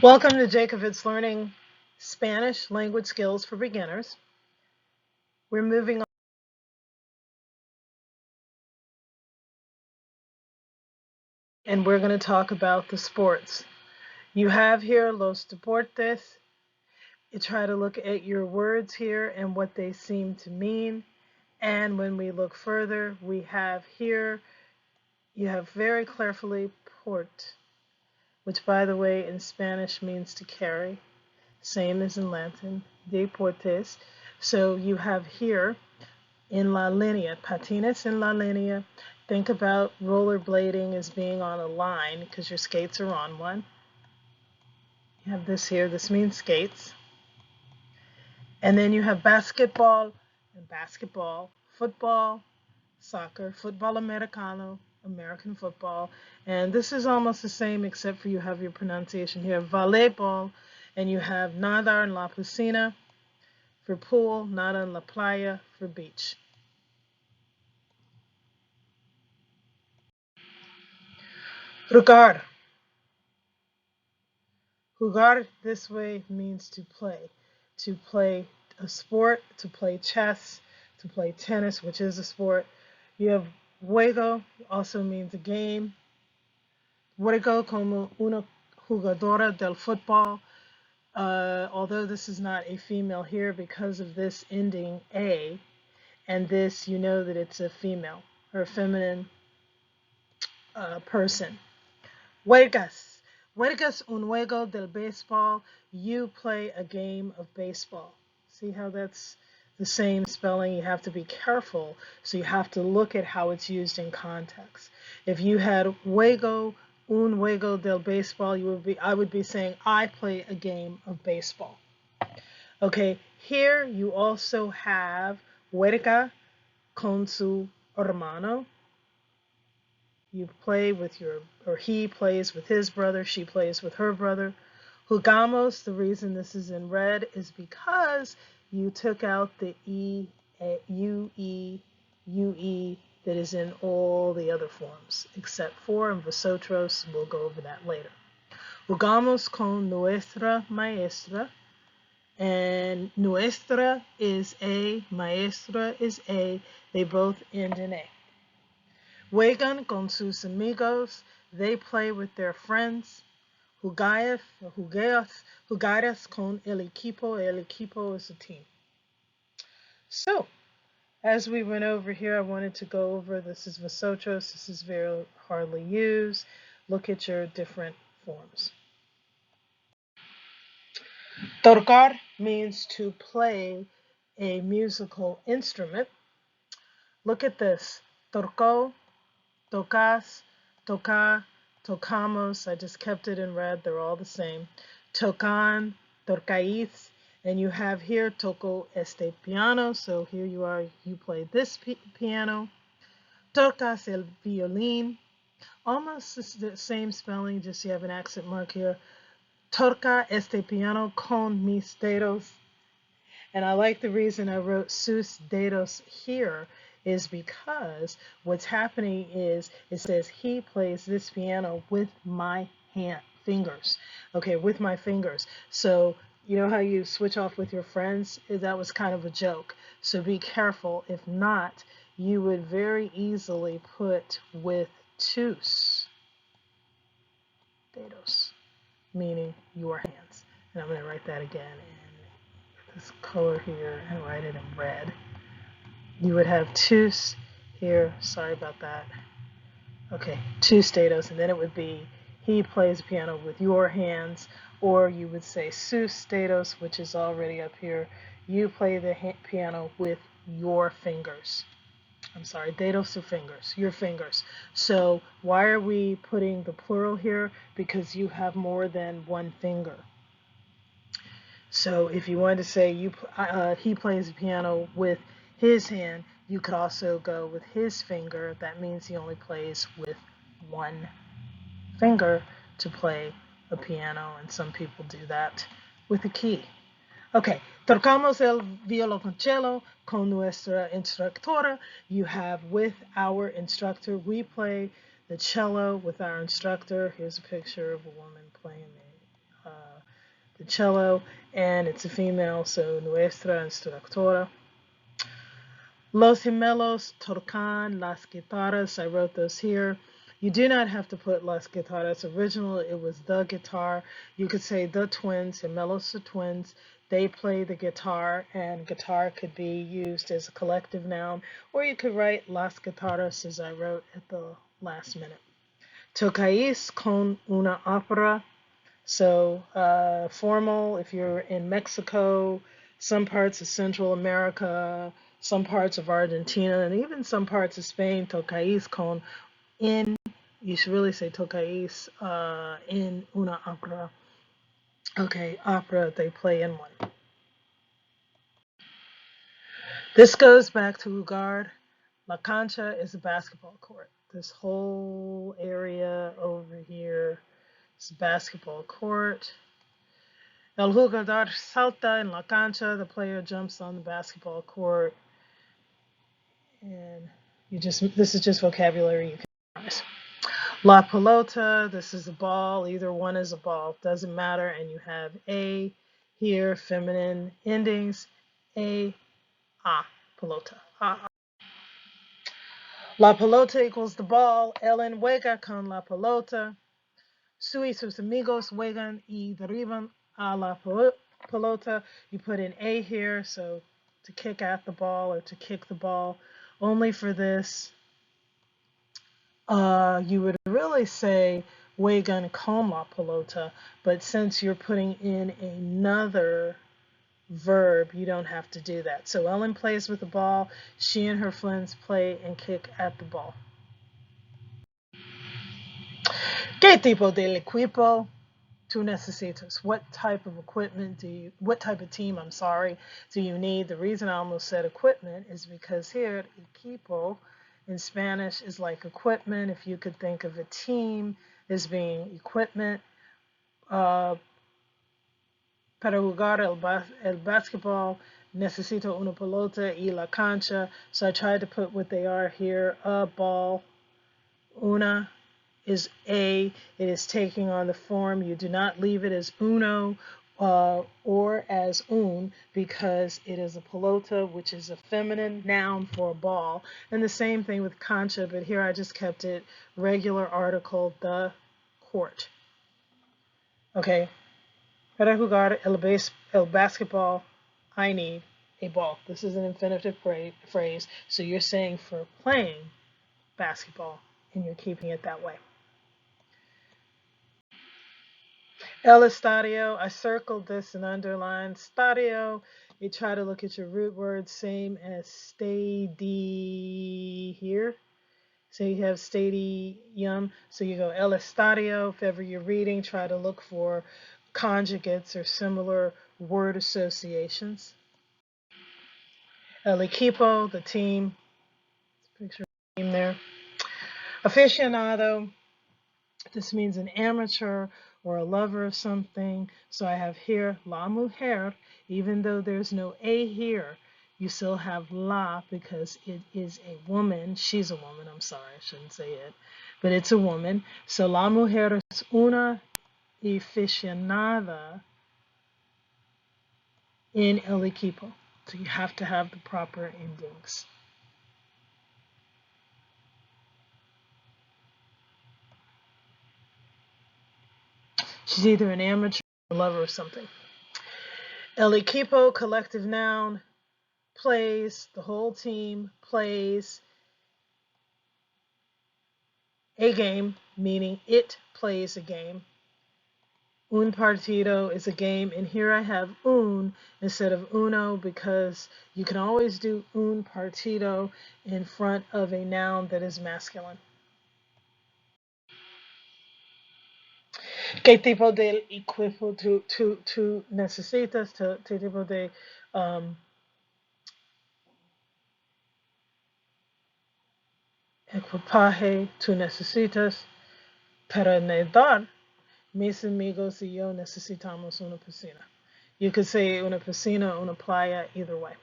Welcome to Jacobit's Learning Spanish Language Skills for Beginners. We're moving on, and we're going to talk about the sports. You have here los deportes. You try to look at your words here and what they seem to mean. And when we look further, we have here, you have very carefully port, which by the way in Spanish means to carry, same as in Latin, deportes. So you have here in la línea, patines en la línea. Think about rollerblading as being on a line because your skates are on one. You have this here, this means skates. And then you have basketball and basketball, football, soccer, football americano, American football. And this is almost the same except for you have your pronunciation here, voleibol, and you have nadar en la piscina for pool, nada en la playa for beach. Jugar. Jugar this way means to play a sport, to play chess, to play tennis, which is a sport. You have juego, also means a game. Juego como una jugadora del fútbol. Although this is not a female here because of this ending A, and this you know that it's a female or a feminine person. Juegas. Juegas un juego del béisbol. You play a game of baseball. See how that's the same spelling? You have to be careful. So you have to look at how it's used in context. If you had juego un juego del béisbol, I would be saying I play a game of baseball. Okay, here you also have juega con su hermano. You play with your, or he plays with his brother, she plays with her brother. Jugamos, the reason this is in red is because you took out the UE that is in all the other forms, except for in vosotros, we'll go over that later. Jugamos con nuestra maestra, and nuestra is A, maestra is A, they both end in A. Juegan con sus amigos. They play with their friends. Jugadas con el equipo. El equipo is a team. So, as we went over here, I wanted to go over this is vosotros. This is very hardly used. Look at your different forms. Tocar means to play a musical instrument. Look at this. Torco, tocas, tocar, tocamos. I just kept it in red. They're all the same. Tocan, tocáis, and you have here toco este piano. So here you are. You play this piano. Tocas el violín. Almost the same spelling, just you have an accent mark here. Toca este piano con mis dedos. And I like the reason I wrote sus dedos here is because what's happening is it says he plays this piano with my fingers. Okay, with my fingers. So you know how you switch off with your friends? That was kind of a joke. So be careful. If not, you would very easily put with tus dedos, meaning your hands. And I'm going to write that again this color here and write it in red. You would have tus here, sorry about that. Okay, tus dedos, and then it would be he plays piano with your hands, or you would say sus dedos, which is already up here. You play the piano with your fingers. I'm sorry, dedos are fingers, your fingers. So why are we putting the plural here? Because you have more than one finger. So if you wanted to say he plays the piano with his hand, you could also go with his finger. That means he only plays with one finger to play a piano, and some people do that with a key. Okay, tocamos el violoncello con nuestra instructora. You have with our instructor. We play the cello with our instructor. Here's a picture of a woman playing the cello, and it's a female, so nuestra instructora. Los gemelos tocan las guitarras. I wrote those here. You do not have to put las guitarras. Originally, it was the guitar. You could say the twins, gemelos are twins. They play the guitar, and guitar could be used as a collective noun, or you could write las guitarras as I wrote at the last minute. Tocáis con una ópera. So formal, if you're in Mexico, some parts of Central America, some parts of Argentina, and even some parts of Spain, tocáis con in, you should really say tocáis in una ópera. Okay, opera, they play in one. This goes back to Jugar. La cancha is a basketball court. This whole area over here is a basketball court. El jugador salta en la cancha. The player jumps on the basketball court. And this is just vocabulary you can memorize. La pelota, this is a ball. Either one is a ball. Doesn't matter. And you have a here, feminine endings. A, pelota. La pelota equals the ball. Ellen juega con la pelota. Su y sus amigos juegan y derriban a la pelota. You put in a here, so to kick at the ball or to kick the ball. Only for this, you would really say juegan con la pelota, but since you're putting in another verb, you don't have to do that. So Ellen plays with the ball. She and her friends play and kick at the ball. ¿Qué tipo de equipo tú necesitas? What type of equipment what type of team, do you need? The reason I almost said equipment is because here, equipo in Spanish is like equipment. If you could think of a team as being equipment. Para jugar el basketball, necesito una pelota y la cancha. So I tried to put what they are here. A ball, una is a, it is taking on the form. You do not leave it as uno or as un because it is a pelota, which is a feminine noun for a ball. And the same thing with cancha, but here I just kept it regular article, the court. Okay, para jugar el basketball, I need a ball. This is an infinitive phrase, so you're saying for playing basketball, and you're keeping it that way. El estadio, I circled this and underlined. Stadio, you try to look at your root word, same as stadi here. So you have stadium, so you go el estadio. If ever you're reading, try to look for conjugates or similar word associations. El equipo, the team. Picture of the team there. Aficionado, this means an amateur or a lover of something. So I have here la mujer, even though there's no a here, you still have la because it is a woman. She's a woman, I'm sorry, I shouldn't say it, but it's a woman. So la mujer es una aficionada in el equipo. So you have to have the proper endings. She's either an amateur or a lover of something. El equipo, collective noun, plays, the whole team plays a game, meaning it plays a game. Un partido is a game, and here I have un instead of uno because you can always do un partido in front of a noun that is masculine. ¿Qué tipo de equipo tú necesitas? ¿Qué tipo de equipaje tú necesitas para nadar? Mis amigos y yo necesitamos una piscina. You could say una piscina, una playa, either way.